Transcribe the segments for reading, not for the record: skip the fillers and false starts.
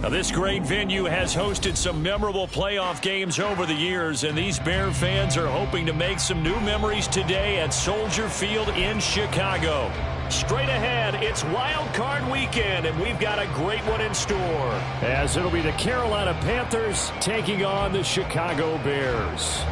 Now, this great venue has hosted some memorable playoff games over the years, and these Bear fans are hoping to make some new memories today at Soldier Field in Chicago. Straight ahead, it's Wild Card Weekend, and we've got a great one in store, as it'll be the Carolina Panthers taking on the Chicago Bears.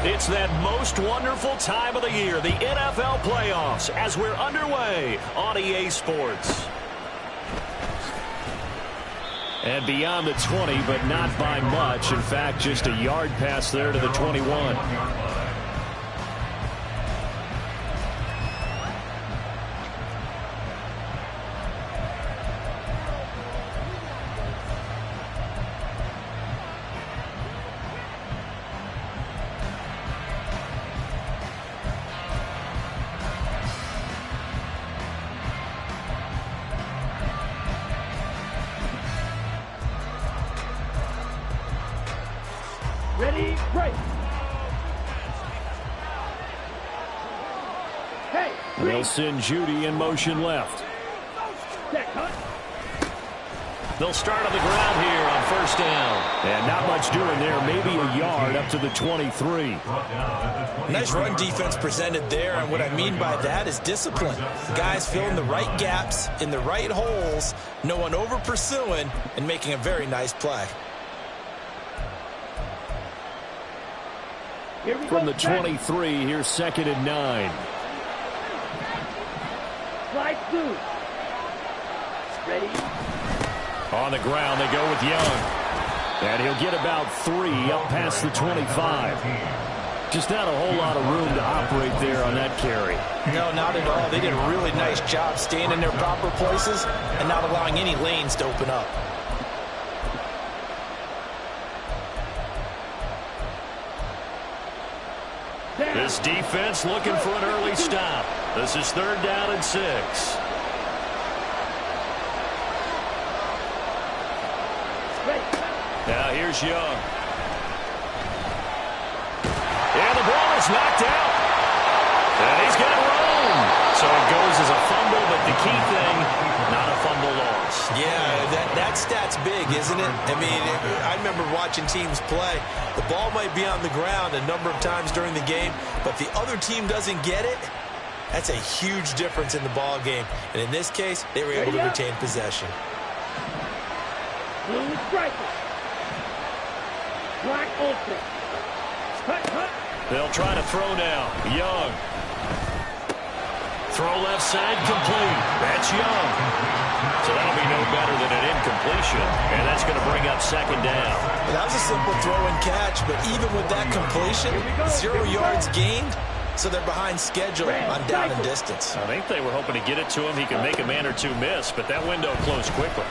It's that most wonderful time of the year, the NFL playoffs, as we're underway on EA Sports. And beyond the 20, but not by much. In fact, just a yard pass there to the 21. Ready, break. Hey, they'll send Judy in motion left. They'll start on the ground here on first down. And not much doing there. Maybe a yard up to the 23. Nice run defense presented there, and what I mean by that is discipline. Guys filling the right gaps in the right holes, no one over pursuing, and making a very nice play. From the 23, here's 2nd and 9. Slide through. Ready. On the ground, they go with Young. And he'll get about 3 up past the 25. Just not a whole lot of room to operate there on that carry. No, not at all. They did a really nice job staying in their proper places and not allowing any lanes to open up. This defense looking for an early stop. This is 3rd down and 6. Now here's Young. And the ball is knocked out. And he's got room. So it goes as a fumble, but the key thing, not a fumble loss. Yeah, that stat's big, isn't it? I mean, I remember watching teams play. The ball might be on the ground a number of times during the game, but the other team doesn't get it. That's a huge difference in the ball game. And in this case, they were able to retain possession. Blue striker. Black open. Cut. They'll try to throw now. Young. Throw left side, complete. That's Young. So that'll be no better than an incompletion, and that's going to bring up 2nd down. Well, that was a simple throw and catch, but even with that completion, 0 yards gained, so they're behind schedule on down and distance. I think they were hoping to get it to him. He could make a man or two miss, but that window closed quickly.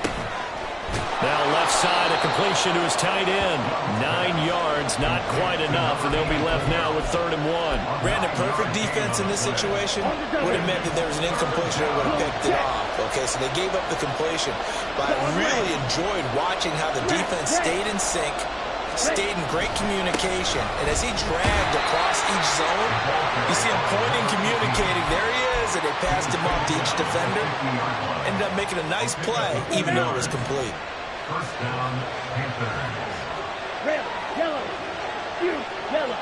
Now left side, a completion to his tight end. 9 yards, not quite enough, and they'll be left now with 3rd and 1. Brandon, perfect defense in this situation would have meant that there was an incompletion or would have picked it off. Okay, so they gave up the completion, but I really enjoyed watching how the defense stayed in sync, stayed in great communication, and as he dragged across each zone, you see him pointing, communicating. There he is, and they passed him off to each defender. Ended up making a nice play, even though it was complete. First down, Panthers. Red, yellow, yellow.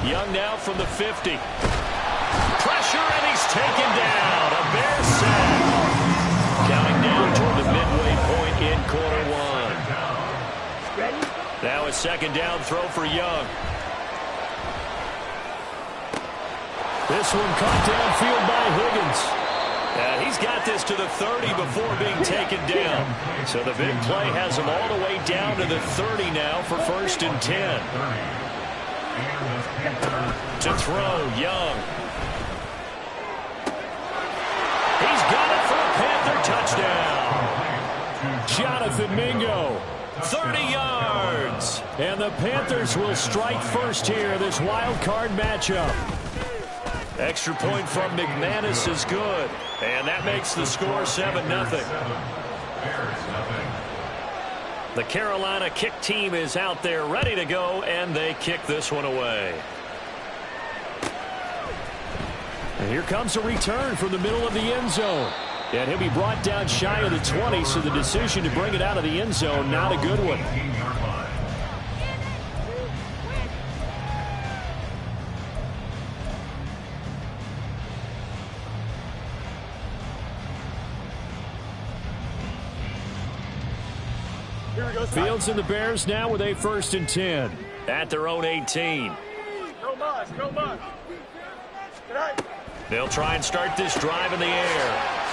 Young now from the 50. Pressure, and he's taken down. A Bear sack. Counting down toward the midway point in quarter 1. Now a 2nd down throw for Young. This one caught downfield by Higgins. He's got this to the 30 before being taken down. So the big play has him all the way down to the 30 now for 1st and 10. To throw, Young. He's got it for a Panther touchdown. Jonathan Mingo, 30 yards. And the Panthers will strike first here, this wild card matchup. Extra point from McManus is good. And that makes the score 7-0. The Carolina kick team is out there ready to go, and they kick this one away. And here comes a return from the middle of the end zone. And he'll be brought down shy of the 20, so the decision to bring it out of the end zone, not a good one. Fields and the Bears now with a 1st and 10 at their own 18. They'll try and start this drive in the air.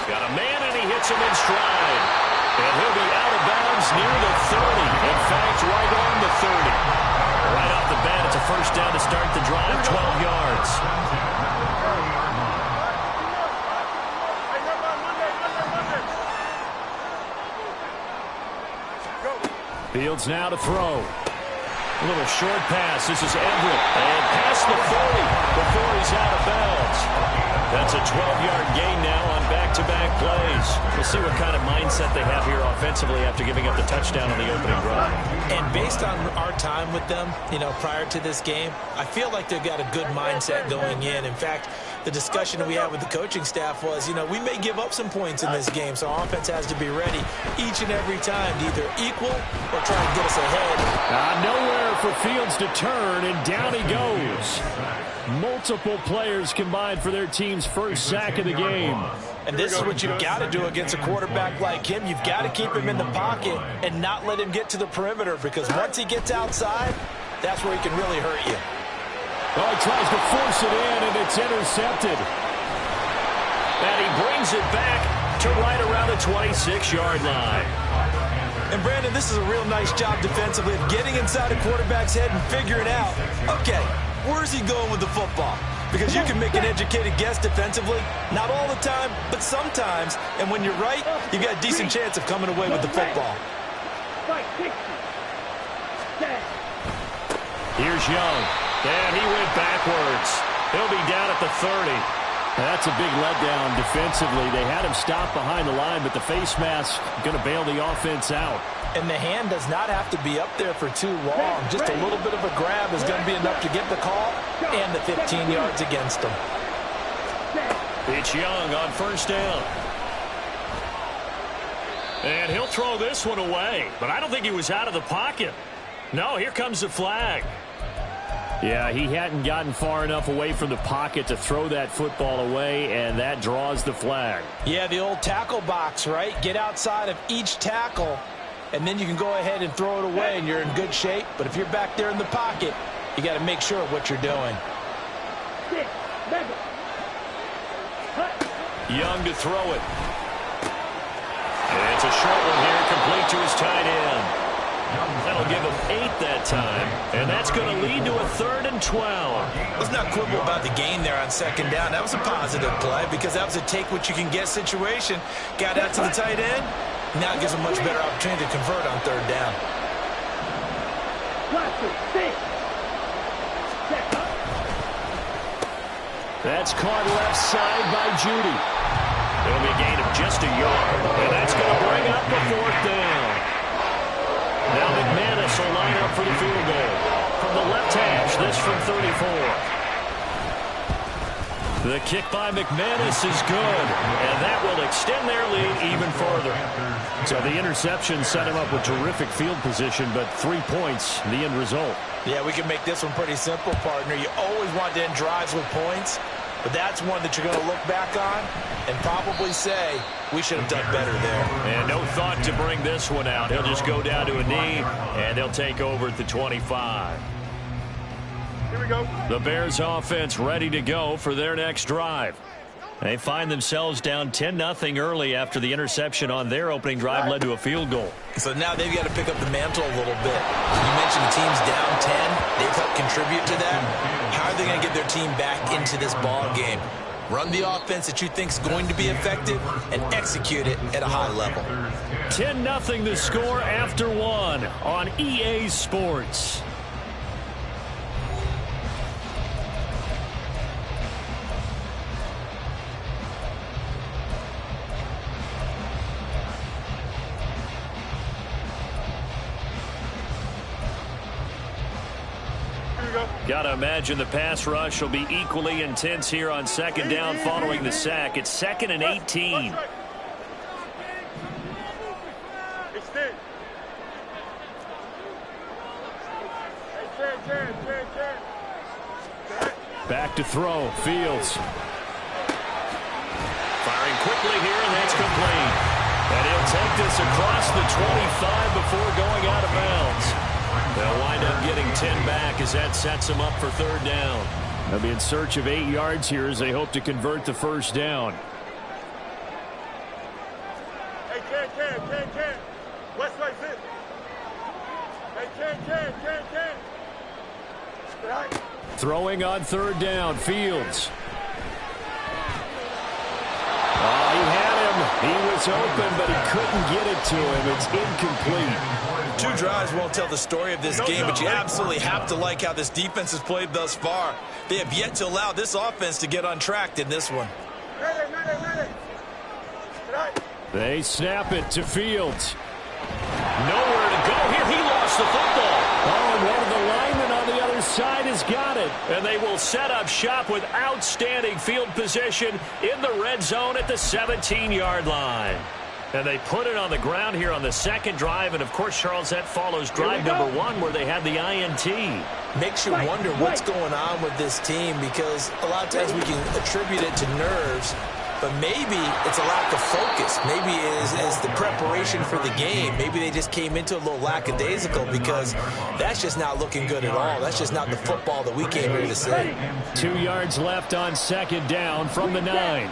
Got a man, and he hits him in stride. And he'll be out of bounds near the 30. In fact, right on the 30. Right off the bat, it's a 1st down to start the drive, 12 yards. Fields now to throw. A little short pass. This is Everett. And past the 40 before he's out of bounds. That's a 12-yard gain now on back-to-back plays. We'll see what kind of mindset they have here offensively after giving up the touchdown on the opening drive. And based on our time with them, prior to this game, I feel like they've got a good mindset going in. In fact, the discussion that we had with the coaching staff was, we may give up some points in this game, so our offense has to be ready each and every time to either equal or try and get us ahead. Nowhere for Fields to turn, and down he goes. Multiple players combined for their team's 1st sack of the game. And this is what you've got to do against a quarterback like him. You've got to keep him in the pocket and not let him get to the perimeter, because once he gets outside, that's where he can really hurt you. Oh, he tries to force it in, and it's intercepted. And he brings it back to right around the 26-yard line. And, Brandon, this is a real nice job defensively of getting inside a quarterback's head and figuring out, okay, where's he going with the football? Because you can make an educated guess defensively. Not all the time, but sometimes. And when you're right, you've got a decent chance of coming away with the football. Here's Young. And he went backwards. He'll be down at the 30. That's a big letdown defensively. They had him stop behind the line, but the face mask going to bail the offense out. And the hand does not have to be up there for too long. Just a little bit of a grab is going to be enough to get the call and the 15 yards against him. It's Young on 1st down. And he'll throw this one away. But I don't think he was out of the pocket. No, here comes the flag. Yeah, he hadn't gotten far enough away from the pocket to throw that football away, and that draws the flag. Yeah, the old tackle box, right? Get outside of each tackle, and then you can go ahead and throw it away, and you're in good shape. But if you're back there in the pocket, you got to make sure of what you're doing. Young to throw it. And it's a short one here, complete to his tight end. That'll give him 8 that time, and that's going to lead to a 3rd and 12. Let's not quibble about the gain there on 2nd down. That was a positive play because that was a take-what-you-can-get situation. Got out to the tight end. Now it gives him a much better opportunity to convert on 3rd down. That's caught left side by Judy. It'll be a gain of just a yard, and that's going to bring up the 4th down. Now McManus will line up for the field goal. From the left hash, this from 34. The kick by McManus is good, and that will extend their lead even further. So the interception set him up with terrific field position, but 3 points, the end result. Yeah, we can make this one pretty simple, partner. You always want to end drives with points, but that's one that you're going to look back on and probably say, we should have done better there. And no thought to bring this one out. He'll just go down to a knee, and they'll take over at the 25. Here we go. The Bears offense ready to go for their next drive. They find themselves down 10-0 early after the interception on their opening drive led to a field goal. So now they've got to pick up the mantle a little bit. You mentioned the team's down 10. They've helped contribute to that. How are they going to get their team back into this ball game? Run the offense that you think is going to be effective and execute it at a high level. 10-0 the score after 1 on EA Sports. Got to imagine the pass rush will be equally intense here on second down following the sack. It's 2nd and 18. Back to throw. Fields. Firing quickly here, and that's complete. And he'll take this across the 25 before going out of bounds. They'll wind up getting 10 back as that sets them up for 3rd down. They'll be in search of 8 yards here as they hope to convert the 1st down. Hey, Ken. West right sit. Hey, Ken. Right. Throwing on 3rd down. Fields. Oh, he had him. He was open, but he couldn't get it to him. It's incomplete. 2 drives won't tell the story of this game, but you absolutely have to like how this defense has played thus far. They have yet to allow this offense to get untracked in this one. They snap it to Fields. Nowhere to go here. He lost the football. Oh, and one of the linemen on the other side has got it. And they will set up shop with outstanding field position in the red zone at the 17-yard line. And they put it on the ground here on the 2nd drive. And, of course, Charles, that follows drive number 1 where they had the INT. Makes you wonder what's going on with this team, because a lot of times we can attribute it to nerves, but maybe it's a lack of focus. Maybe it is the preparation for the game. Maybe they just came into a little lackadaisical, because that's just not looking good at all. That's just not the football that we came here to see. 2 yards left on 2nd down from the 9.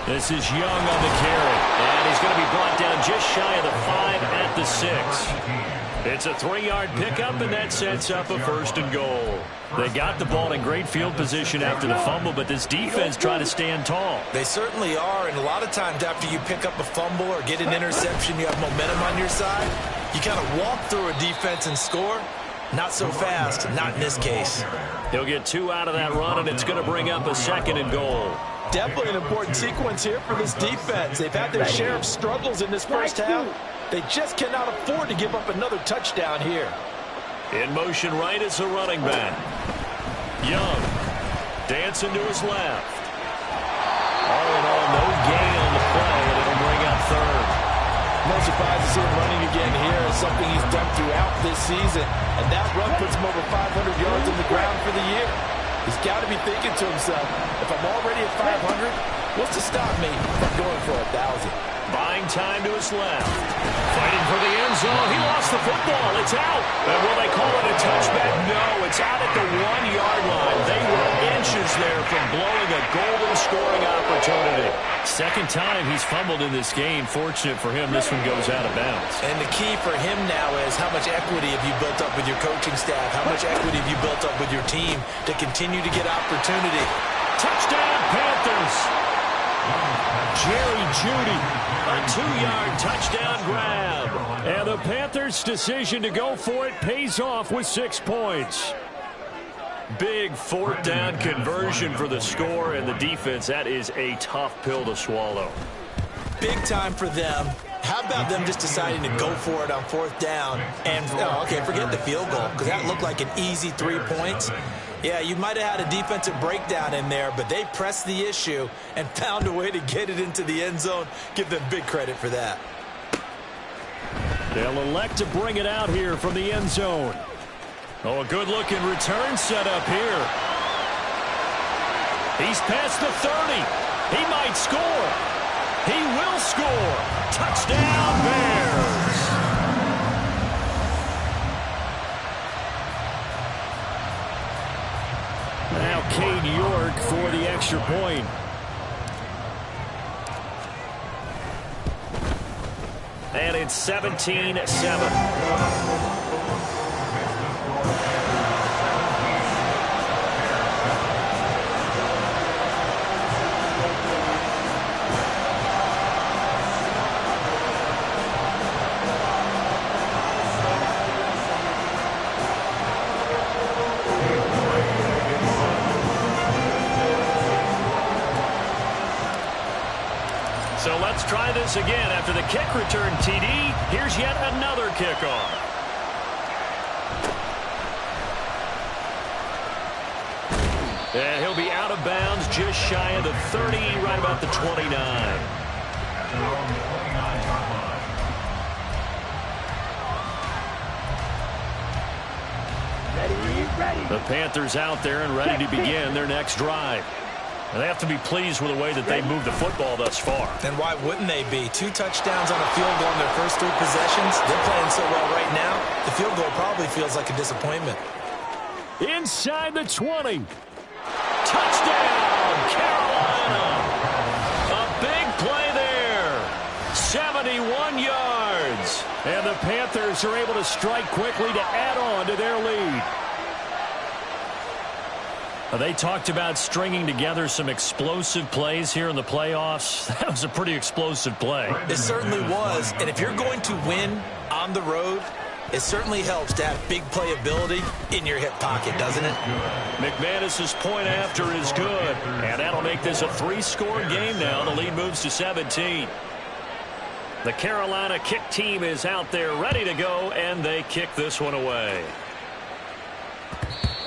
This is Young on the carry, and he's going to be brought down just shy of the 5 at the 6. It's a 3-yard pickup, and that sets up a 1st and goal. They got the ball in great field position after the fumble, but this defense trying to stand tall. They certainly are, and a lot of times after you pick up a fumble or get an interception, you have momentum on your side. You kind of walk through a defense and score. Not so fast, not in this case. He'll get 2 out of that run, and it's going to bring up a 2nd and goal. Definitely an important sequence here for this defense. They've had their share of struggles in this first half. They just cannot afford to give up another touchdown here. In motion right is the running back. Young dancing to his left. All in all, no gain on the play, and it'll bring up 3rd. No surprise to see him running again here. It's something he's done throughout this season. And that run puts him over 500 yards on the ground for the year. He's got to be thinking to himself, if I'm already at 500, what's to stop me from going for 1,000? Buying time to his left. Fighting for the end zone. He lost the football. It's out. And will they call it a touchback? No, it's out at the 1-yard line. They were inches there from blowing a golden scoring opportunity. 2nd time he's fumbled in this game. Fortunate for him, this one goes out of bounds. And the key for him now is how much equity have you built up with your coaching staff? How much equity have you built up with your team to continue to get opportunity? Touchdown, Panthers. Jerry Jeudy, a 2-yard touchdown grab. And the Panthers' decision to go for it pays off with 6 points. Big 4th down conversion for the score, and the defense, that is a tough pill to swallow. Big time for them. How about them just deciding to go for it on 4th down? And, okay, forget the field goal, because that looked like an easy 3 points. Yeah, you might have had a defensive breakdown in there, but they pressed the issue and found a way to get it into the end zone. Give them big credit for that. They'll elect to bring it out here from the end zone. Oh, a good-looking return set up here. He's past the 30. He might score. He will score. Touchdown, Bears. Now Cade York for the extra point. And it's 17-7. So let's try this again. After the kick return TD, here's yet another kickoff. And he'll be out of bounds just shy of the 30, right about the 29. Ready. The Panthers out there and ready to begin their next drive. And they have to be pleased with the way that they've moved the football thus far. And why wouldn't they be? 2 touchdowns on a field goal in their first 3 possessions. They're playing so well right now, the field goal probably feels like a disappointment. Inside the 20. Touchdown, Carolina. A big play there. 71 yards. And the Panthers are able to strike quickly to add on to their lead. They talked about stringing together some explosive plays here in the playoffs. That was a pretty explosive play. It certainly was. And if you're going to win on the road, it certainly helps to have big playability in your hip pocket, doesn't it? McManus's point after is good. And that'll make this a 3-score game now. The lead moves to 17. The Carolina kick team is out there ready to go, and they kick this one away.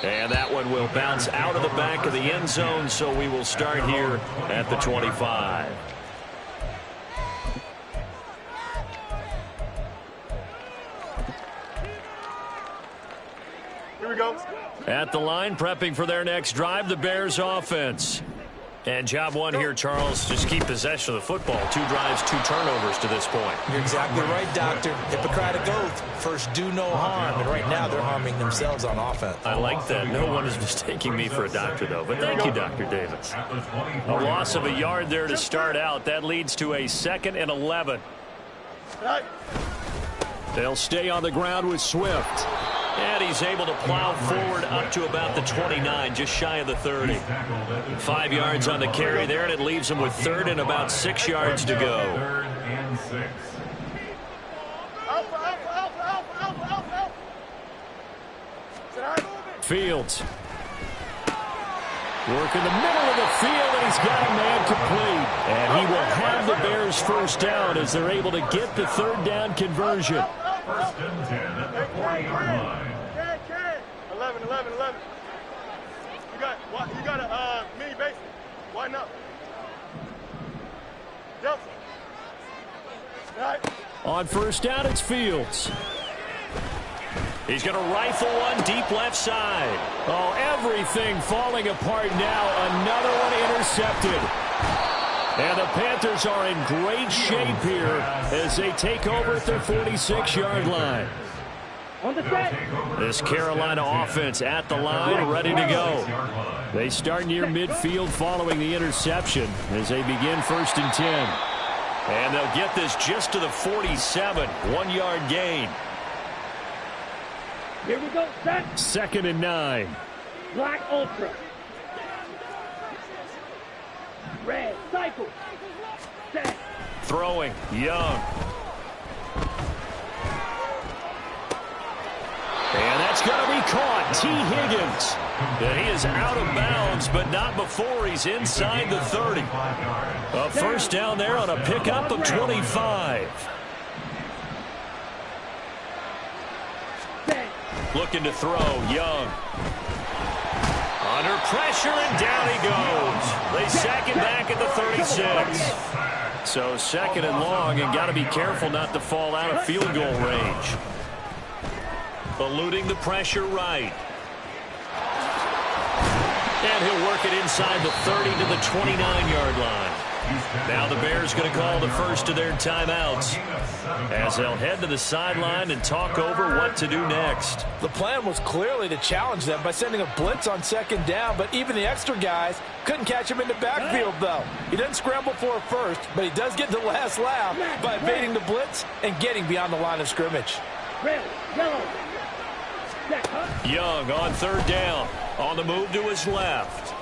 And that one will bounce out of the back of the end zone, so we will start here at the 25. Here we go. At the line, prepping for their next drive, the Bears offense. And job one here, Charles, just keep possession of the football. 2 drives, 2 turnovers to this point. You're exactly right, Doctor. Hippocratic oath. First, do no harm. And right now, they're harming themselves on offense. I like that. No one is mistaking me for a doctor, though. But thank you, Dr. Davis. A loss of a yard there to start out. That leads to a 2nd and 11. They'll stay on the ground with Swift. And he's able to plow forward up to about the 29, just shy of the 30. 5 yards on the carry there, and it leaves him with 3rd and about 6 yards to go. 3rd and 6. Fields. Work in the middle of the field, and he's got a man complete. And he will have the Bears first down as they're able to get the 3rd down conversion. 1st and 10 at the 40-yard line. 11. You got a mini basement. Why not? Delta. Right. On 1st down, it's Fields. He's going to rifle one deep left side. Oh, everything falling apart now. Another one intercepted. And the Panthers are in great shape here as they take over at their 46-yard line. On the set. This Carolina offense at the line, ready to go. They start near midfield following the interception as they begin 1st and 10. And they'll get this just to the 47, 1-yard gain. Here we go, set. 2nd and 9. Black Ultra. Red, cycle. Set. Throwing, Young. And that's going to be caught. T. Higgins. And he is out of bounds, but not before he's inside the 30. A 1st down there on a pickup of 25. Looking to throw, Young. Under pressure, and down he goes. They sack him back at the 36. So 2nd and long, and got to be careful not to fall out of field goal range. Eluding the pressure right. And he'll work it inside the 30 to the 29-yard line. Now the Bears going to call the first of their timeouts as they'll head to the sideline and talk over what to do next. The plan was clearly to challenge them by sending a blitz on 2nd down, but even the extra guys couldn't catch him in the backfield, though. He doesn't scramble for a first, but he does get the last laugh by evading the blitz and getting beyond the line of scrimmage. Red, yellow. Young on 3rd down. On the move to his left.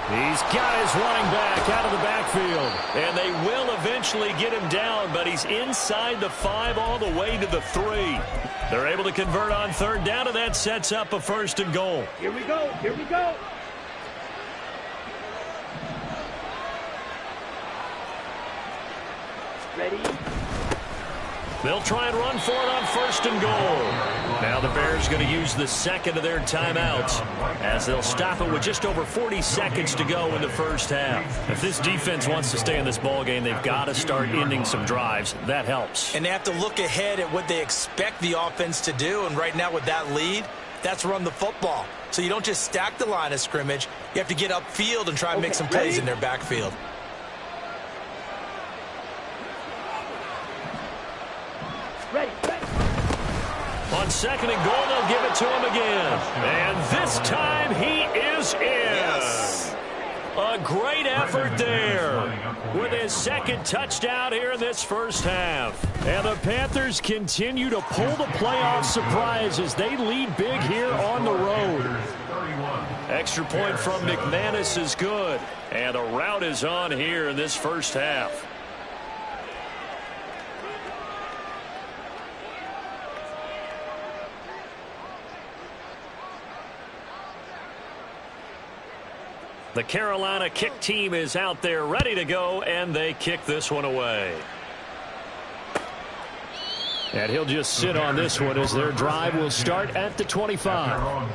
He's got his running back out of the backfield. And they will eventually get him down, but he's inside the 5 all the way to the 3. They're able to convert on 3rd down, and that sets up a 1st and goal. Here we go. Here we go. Ready. They'll try and run for it on 1st and goal. Now the Bears going to use the second of their timeouts as they'll stop it with just over 40 seconds to go in the first half. If this defense wants to stay in this ball game, they've got to start ending some drives. That helps. And they have to look ahead at what they expect the offense to do. And right now with that lead, that's run the football. So you don't just stack the line of scrimmage. You have to get upfield and try and make some plays in their backfield. Ready. On second and goal, they'll give it to him again. And this time he is in. Yes. A great effort there with his second touchdown here in this first half. And the Panthers continue to pull the playoff surprise as they lead big here on the road. Extra point from McManus is good. And the rout is on here in this first half. The Carolina kick team is out there ready to go, and they kick this one away. And he'll just sit on this one as their drive will start at the 25.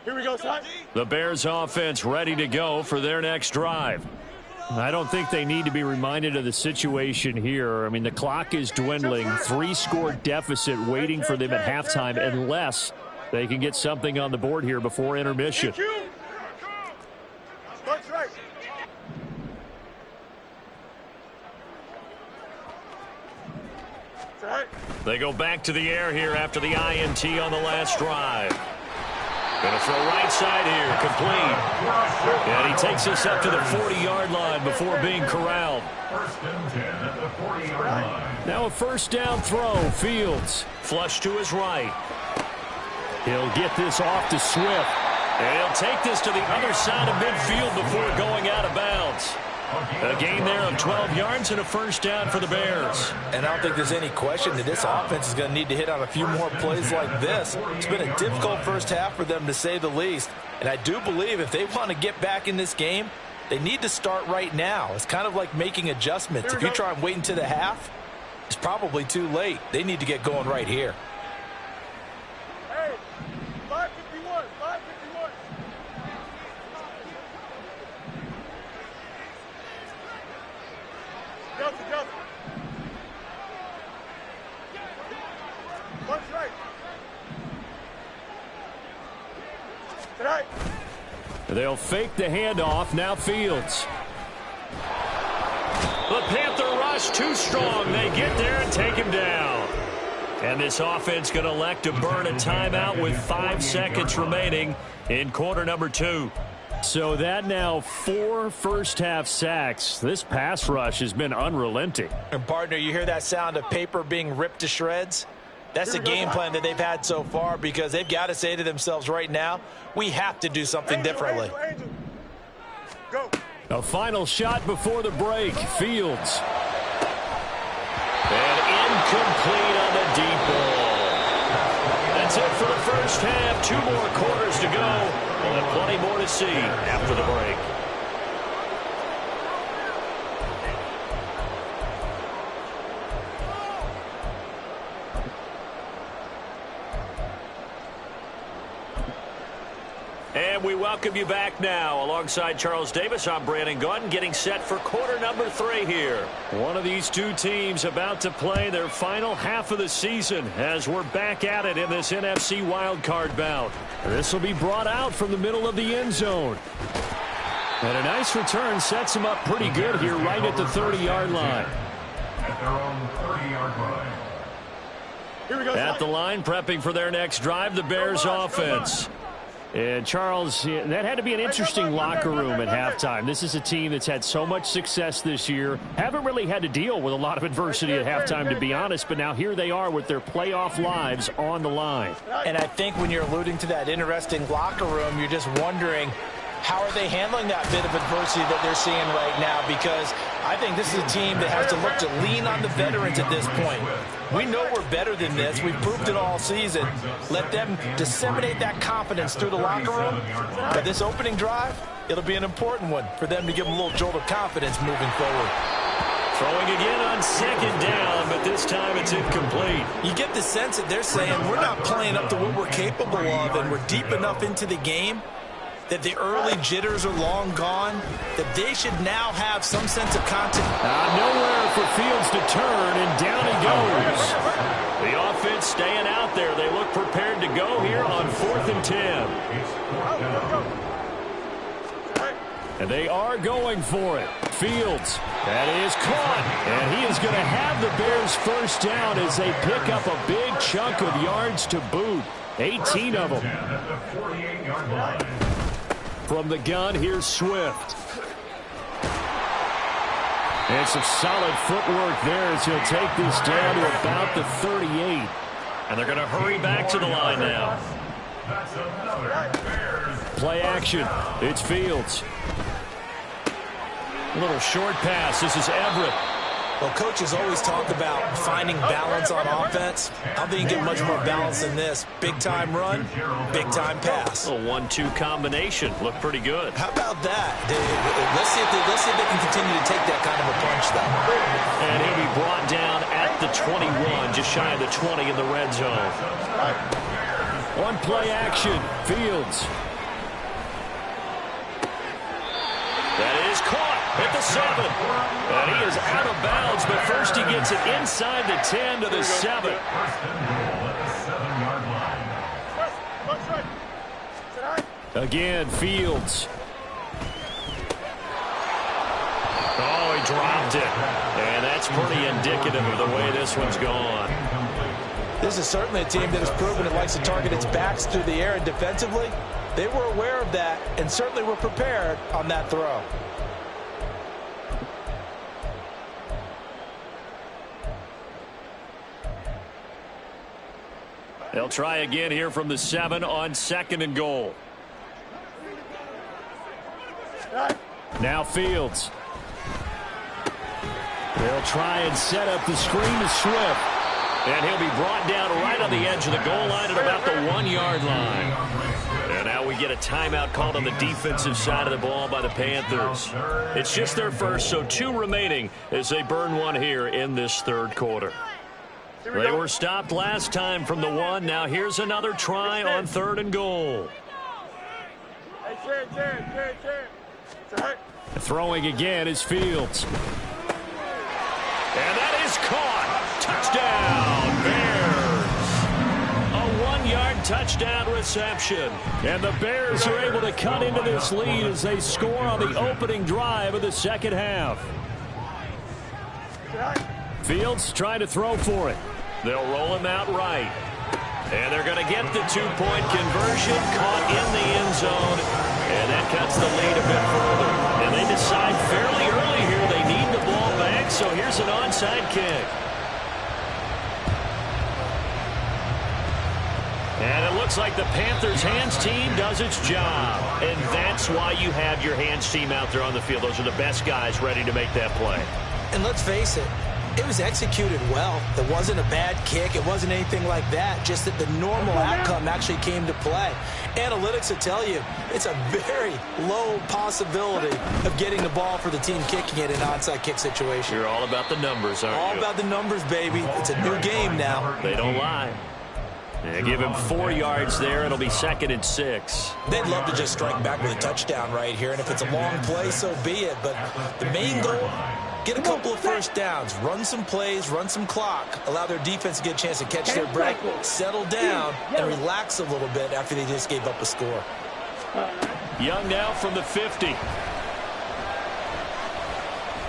Here we go, son. The Bears offense ready to go for their next drive. I don't think they need to be reminded of the situation here. I mean, the clock is dwindling. 3-score deficit waiting for them at halftime unless they can get something on the board here before intermission. That's right. That's right. They go back to the air here after the INT on the last drive. Going to throw right side here, complete. And he takes us up to the 40-yard line before being corralled. First and 10 at the 40-yard line. Now a first down throw. Fields flush to his right. He'll get this off to Swift. And he'll take this to the other side of midfield before going out of bounds. A gain there of 12 yards and a first down for the Bears. And I don't think there's any question that this offense is going to need to hit on a few more plays like this. It's been a difficult first half for them, to say the least. And I do believe if they want to get back in this game, they need to start right now. It's kind of like making adjustments. If you try and wait until the half, it's probably too late. They need to get going right here. Hey, 551, 551. Delta. One strike. Tonight. They'll fake the handoff. Now Fields. The Panther rush too strong. They get there and take him down. And this offense going to elect to burn a timeout with 5 seconds remaining in quarter number 2. So that now 4 first-half sacks. This pass rush has been unrelenting. And, partner, you hear that sound of paper being ripped to shreds? That's the game plan that they've had so far, because they've got to say to themselves right now, we have to do something differently. Angel. Go. A final shot before the break. Fields. And incomplete on the deep ball. That's it for the first half. 2 more quarters to go. We'll have plenty more to see after the break. And we welcome you back now. Alongside Charles Davis, I'm Brandon Gautin, getting set for quarter number 3 here. One of these two teams about to play their final half of the season as we're back at it in this NFC wildcard bout. This will be brought out from the middle of the end zone. And a nice return sets them up pretty good here right at the 30-yard line. At their own 30-yard line. Here we go. At the line, prepping for their next drive, the Bears offense. And, Charles, that had to be an interesting locker room at halftime. This is a team that's had so much success this year. Haven't really had to deal with a lot of adversity at halftime, to be honest. But now here they are with their playoff lives on the line. And I think when you're alluding to that interesting locker room, you're just wondering How are they handling that bit of adversity that they're seeing right now? Because I think this is a team that has to look to lean on the veterans at this point. We know we're better than this. We've proved it all season. Let them disseminate that confidence through the locker room. But this opening drive, it'll be an important one for them to give them a little jolt of confidence moving forward. Throwing again on second down, but this time it's incomplete. You get the sense that they're saying we're not playing up to what we're capable of, and we're deep enough into the game that the early jitters are long gone, that they should now have some sense of continuity. Nowhere for Fields to turn, and down he goes. The offense staying out there. They look prepared to go here on 4th and 10. And they are going for it. Fields, that is caught. And he is going to have the Bears first down as they pick up a big chunk of yards to boot. 18 of them. From the gun, here's Swift. And some solid footwork there as he'll take this down to about the 38. And they're going to hurry back to the line now. Play action. It's Fields. A little short pass. This is Everett. Well, coaches always talk about finding balance on offense. I don't think you get much more balance than this. Big-time run, big-time pass. A 1-2 combination. Looked pretty good. How about that? Let's see if they can continue to take that kind of a punch, though. And he'll be brought down at the 21, just shy of the 20 in the red zone. On play action, Fields. That is caught at the 7. And he is out of bounds, but first he gets it inside the 10 to the 7. Again, Fields. Oh, he dropped it. And that's pretty indicative of the way this one's gone. This is certainly a team that has proven it likes to target its backs through the air, and defensively, they were aware of that and certainly were prepared on that throw. They'll try again here from the 7 on 2nd and goal. Now Fields. They'll try and set up the screen to Swift. And he'll be brought down right on the edge of the goal line at about the 1-yard line. And now we get a timeout called on the defensive side of the ball by the Panthers. It's just their first, so 2 remaining as they burn one here in this 3rd quarter. They were stopped last time from the 1. Now here's another try on 3rd and goal. Throwing again is Fields. And that is caught. Touchdown, Bears. A 1-yard touchdown reception. And the Bears are able to cut into this lead as they score on the opening drive of the 2nd half. Fields trying to throw for it. They'll roll him out right. And they're going to get the 2-point conversion, caught in the end zone. And that cuts the lead a bit further. And they decide fairly early here they need the ball back, so here's an onside kick. And it looks like the Panthers' hands team does its job. And that's why you have your hands team out there on the field. Those are the best guys ready to make that play. And let's face it, it was executed well. It wasn't a bad kick. It wasn't anything like that. Just that the normal outcome actually came to play. Analytics will tell you it's a very low possibility of getting the ball for the team kicking it in an onside kick situation. You're all about the numbers, aren't you? All about the numbers, baby. It's a new game now. They don't lie. They give him 4 yards there. It'll be 2nd and 6. They'd love to just strike back with a touchdown right here. And if it's a long play, so be it. But the main goal, get a couple of first downs, run some plays, run some clock, allow their defense to get a chance to catch their breath, settle down, and relax a little bit after they just gave up a score. Young now from the 50.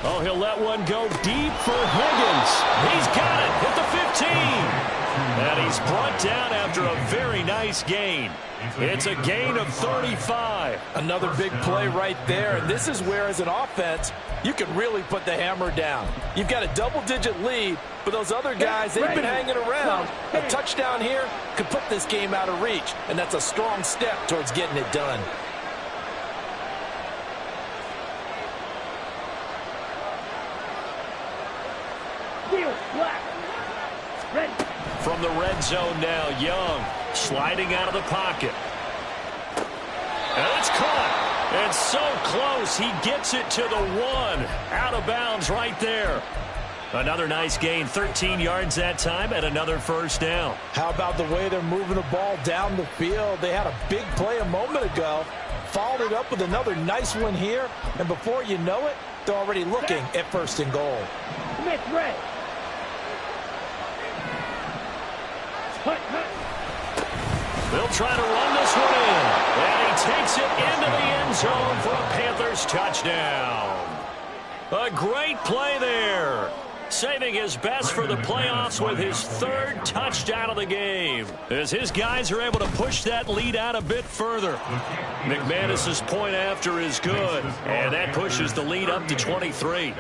Oh, he'll let one go deep for Higgins. He's got it at the 15. And he's brought down after a very nice gain. It's a gain of 35. Another big play right there. And this is where, as an offense, you can really put the hammer down. You've got a double-digit lead, but those other guys, they've been hanging around. A touchdown here could put this game out of reach, and that's a strong step towards getting it done. red zone now. Young sliding out of the pocket. And it's caught. And so close. He gets it to the 1. Out of bounds right there. Another nice gain. 13 yards that time and another first down. How about the way they're moving the ball down the field? They had a big play a moment ago. Followed it up with another nice one here. And before you know it, they're already looking at 1st and goal. Smith ready. They'll try to run this one in. And he takes it into the end zone for a Panthers touchdown. A great play there. Saving his best for the playoffs with his 3rd touchdown of the game. As his guys are able to push that lead out a bit further. McManus's point after is good. And that pushes the lead up to 23.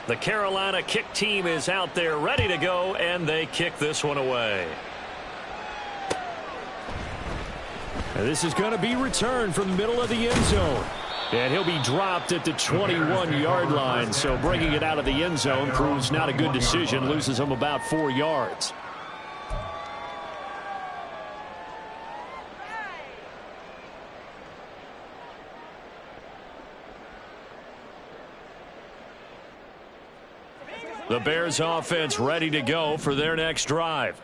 The Carolina kick team is out there ready to go, and they kick this one away. And this is going to be returned from the middle of the end zone. And he'll be dropped at the 21-yard line. So bringing it out of the end zone proves not a good decision. Loses him about 4 yards. The Bears offense ready to go for their next drive.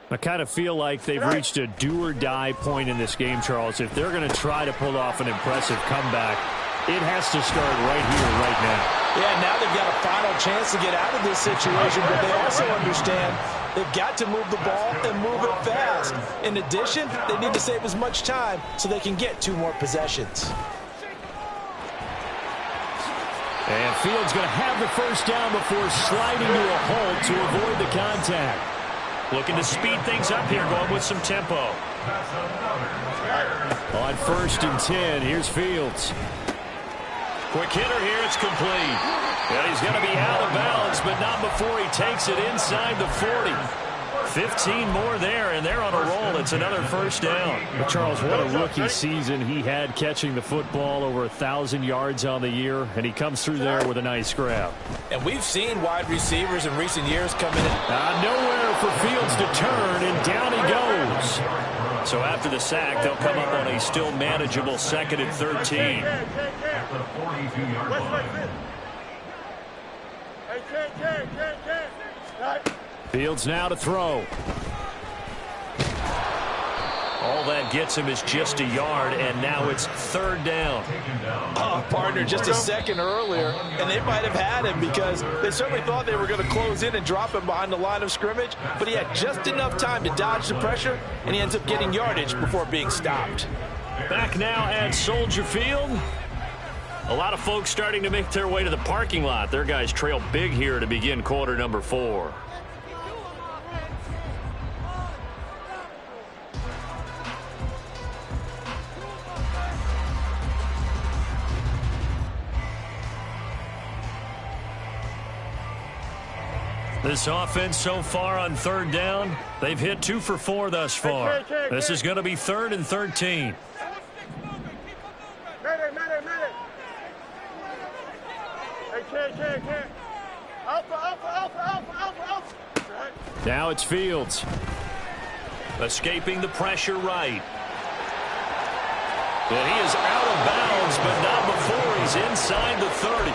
I kind of feel like they've reached a do-or-die point in this game, Charles. If they're going to try to pull off an impressive comeback, it has to start right here, right now. Yeah, now they've got a final chance to get out of this situation, but they also understand they've got to move the ball and move it fast. In addition, they need to save as much time so they can get 2 more possessions. And Fields going to have the first down before sliding to a halt to avoid the contact. Looking to speed things up here, going with some tempo. On 1st and 10, here's Fields. Quick hitter here, it's complete. And he's going to be out of bounds, but not before he takes it inside the 40. 15 more there, and they're on a roll. It's another first down. But Charles, what a rookie season he had, catching the football, over 1,000 yards on the year, and he comes through there with a nice grab. And we've seen wide receivers in recent years come in. Nowhere for Fields to turn, and down he goes. So after the sack, they'll come up on a still manageable 2nd and 13. Fields now to throw. All that gets him is just a yard, and now it's 3rd down. Oh, partner, just a second earlier, and they might have had him because they certainly thought they were going to close in and drop him behind the line of scrimmage, but he had just enough time to dodge the pressure, and he ends up getting yardage before being stopped. Back now at Soldier Field. A lot of folks starting to make their way to the parking lot. Their guys trail big here to begin quarter number 4. This offense so far on 3rd down, they've hit 2 for 4 thus far. This is going to be 3rd and 13. Now it's Fields. Escaping the pressure right. And he is out of bounds, but not before he's inside the 30.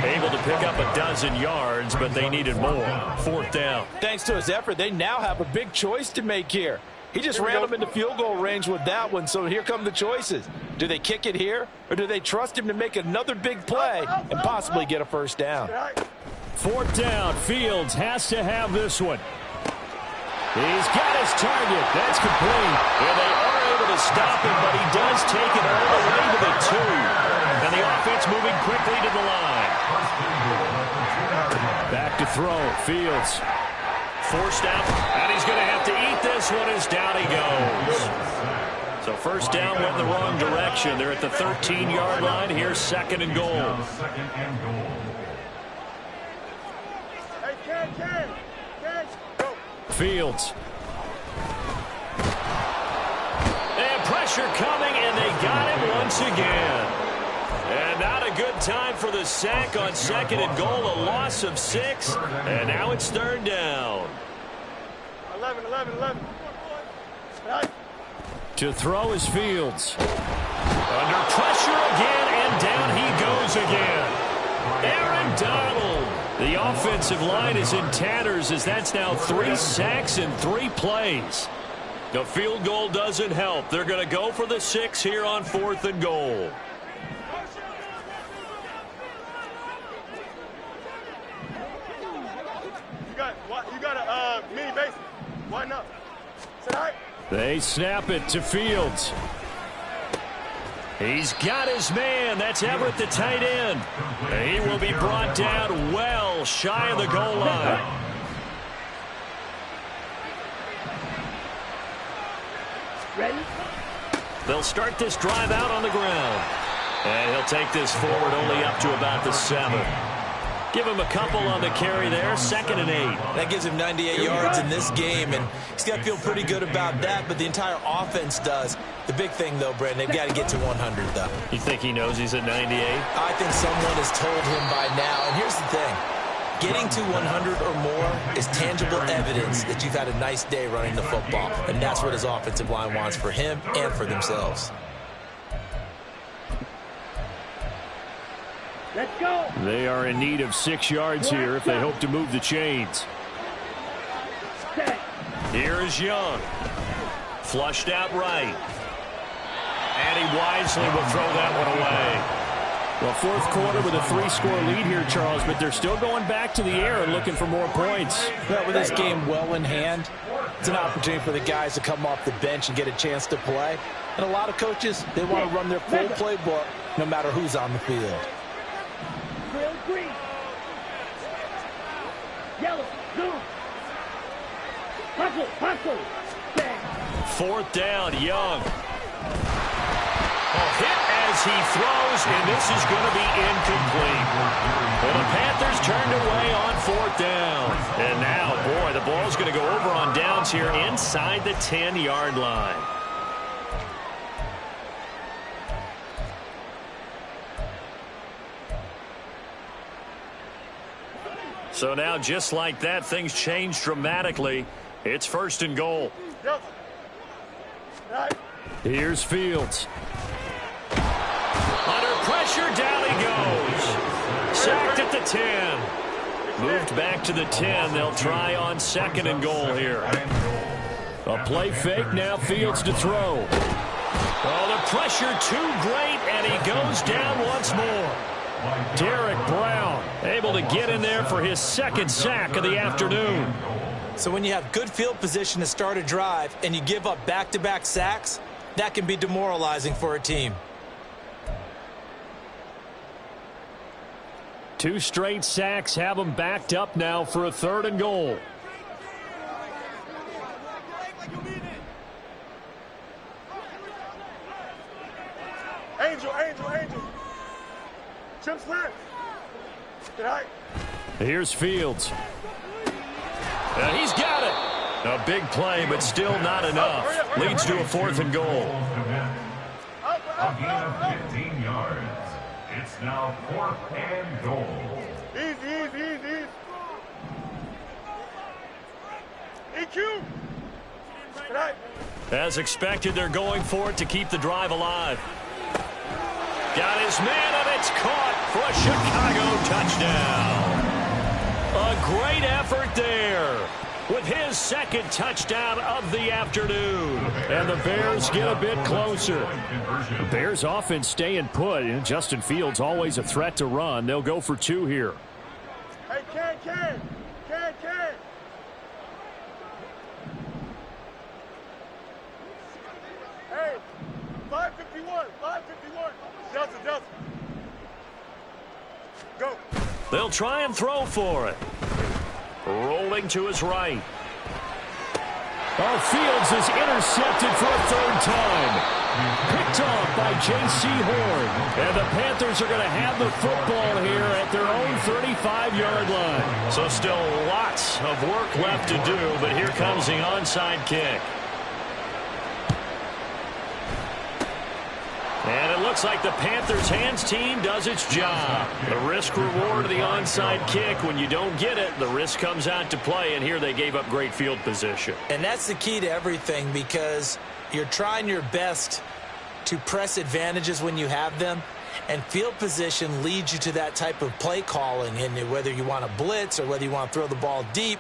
Able to pick up a dozen yards, but they needed more. 4th down. Thanks to his effort, they now have a big choice to make here. He just ran them into field goal range with that one, so here come the choices. Do they kick it here, or do they trust him to make another big play and possibly get a first down? 4th down. Fields has to have this one. He's got his target. That's complete. And they are able to stop him, but he does take it all the way to the 2. And the offense moving quickly to the line. Back to throw. Fields forced out, and he's going to have to eat this one as down he goes. So first down went in the wrong direction. They're at the 13-yard line. Here's 2nd and goal. Fields. And pressure coming, and they got him once again. And not a good time for the sack on 2nd and goal, a loss of 6. And now it's 3rd down. 11. Right. To throw is Fields. Under pressure again, and down he goes again. Aaron Donald. The offensive line is in tatters as that's now 3 sacks in 3 plays. The field goal doesn't help. They're going to go for the 6 here on 4th and goal. You got a mini base. Why not? Tonight. They snap it to Fields. He's got his man. That's Everett, the tight end. And he will be brought down well shy of the goal line. Ready? They'll start this drive out on the ground. And he'll take this forward only up to about the 7. Give him a couple on the carry there, 2nd and 8. That gives him 98 yards in this game, and he's got to feel pretty good about that, but the entire offense does. The big thing, though, Brandon, they've got to get to 100, though. You think he knows he's at 98? I think someone has told him by now, and here's the thing. Getting to 100 or more is tangible evidence that you've had a nice day running the football, and that's what his offensive line wants for him and for themselves. Let's go. They are in need of 6 yards here if they hope to move the chains. Here is Young. Flushed out right. And he wisely will throw that one away. Well, 4th quarter with a 3-score lead here, Charles, but they're still going back to the air and looking for more points. But with this game well in hand, it's an opportunity for the guys to come off the bench and get a chance to play. And a lot of coaches, they want to run their full playbook no matter who's on the field. Green. Yellow. Blue. Hustle. Bang. 4th down, Young. Hit as he throws, and this is going to be incomplete. Well, the Panthers turned away on 4th down. And now, boy, the ball's going to go over on downs here inside the 10-yard line. So now, just like that, things change dramatically. It's 1st and goal. Here's Fields. Under pressure, down he goes. Sacked at the 10. Moved back to the 10. They'll try on 2nd and goal here. A play fake, now Fields to throw. Oh, the pressure too great, and he goes down once more. Derek Brown able to get in there for his 2nd sack of the afternoon. So when you have good field position to start a drive and you give up back-to-back sacks, that can be demoralizing for a team. 2 straight sacks have them backed up now for a 3rd and goal. Angel. Chip slant. Here's Fields. He's got it. A big play, but still not enough. Leads to a 4th and goal. A gain of 15 yards. It's now 4th and goal. Easy. EQ. As expected, they're going for it to keep the drive alive. Got his man, and it's caught for a Chicago touchdown. A great effort there with his 2nd touchdown of the afternoon. And the Bears get a bit closer. The Bears offense staying put, and Justin Fields always a threat to run. They'll go for 2 here. Hey, can. Hey, 551. Delta. Go. They'll try and throw for it. Rolling to his right. Oh, Fields is intercepted for a 3rd time. Picked off by J.C. Horn. And the Panthers are going to have the football here at their own 35-yard line. So still lots of work left to do, but here comes the onside kick. And it looks like the Panthers' hands team does its job. The risk reward of the onside kick. When you don't get it, the risk comes out to play, and here they gave up great field position. And that's the key to everything, because you're trying your best to press advantages when you have them, and field position leads you to that type of play calling. And whether you want to blitz or whether you want to throw the ball deep,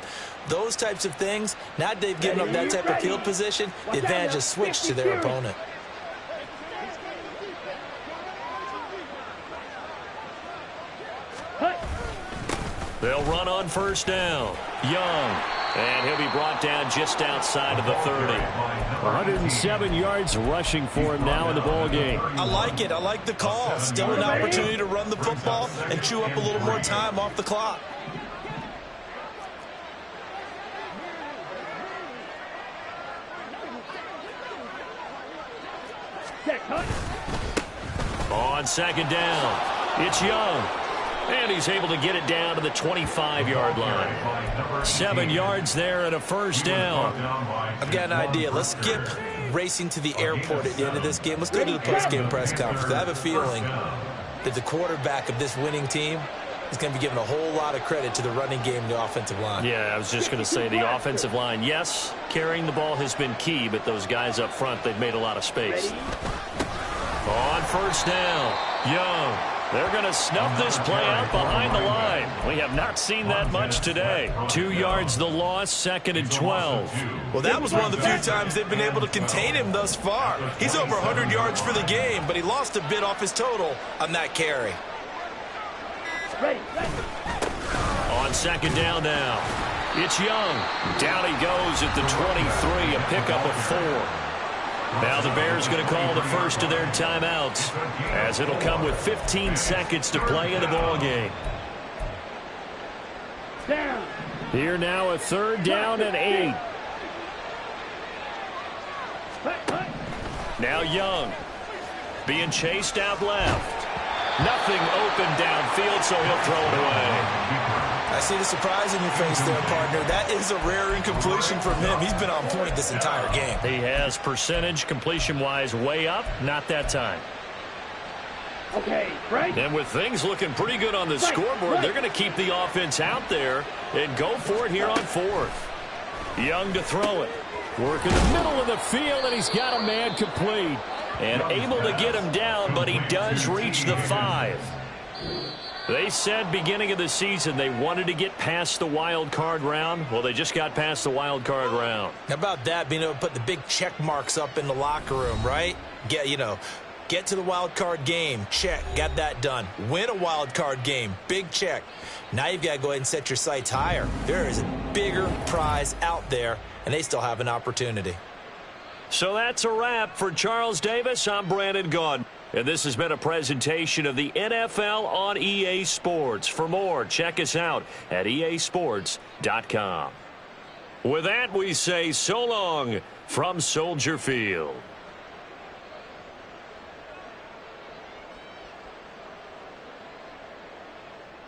those types of things, now they've given up that type of field position, the advantage is switched to their opponent. They'll run on first down. Young. And he'll be brought down just outside of the 30. 107 yards rushing for him now in the ball game. I like it. I like the call. Still an opportunity to run the football and chew up a little more time off the clock. On second down, it's Young. And he's able to get it down to the 25-yard line. 7 yards there and a first down. I've got an idea. Let's skip racing to the airport at the end of this game. Let's go to the post-game press conference. I have a feeling that the quarterback of this winning team is going to be giving a whole lot of credit to the running game and the offensive line. Yeah, I was just going to say the offensive line, yes, carrying the ball has been key, but those guys up front, they've made a lot of space. On first down, Young. They're going to snuff this play out behind the line. We have not seen that much today. 2 yards the loss, 2nd and 12. Well, that was one of the few times they've been able to contain him thus far. He's over 100 yards for the game, but he lost a bit off his total on that carry. On second down now, it's Young. Down he goes at the 23, a pickup of 4. Now the Bears going to call the first of their timeouts, as it'll come with 15 seconds to play in the ball game. Here now a 3rd down and 8. Now Young being chased out left. Nothing open downfield, so he'll throw it away. I see the surprise in your face there, partner. That is a rare incompletion from him. He's been on point this entire game. He has percentage completion-wise way up. Not that time. Okay, right. And with things looking pretty good on the scoreboard, they're going to keep the offense out there and go for it here on 4th. Young to throw it. Work in the middle of the field, and he's got a man complete. And able to get him down, but he does reach the 5. They said beginning of the season they wanted to get past the wild card round. Well, they just got past the wild card round. How about that, being able to put the big check marks up in the locker room, right? Get to the wild card game. Check. Got that done. Win a wild card game. Big check. Now you've got to go ahead and set your sights higher. There is a bigger prize out there, and they still have an opportunity. So that's a wrap for Charles Davis. I'm Brandon Gaudin. And this has been a presentation of the NFL on EA Sports. For more, check us out at easports.com. With that, we say so long from Soldier Field.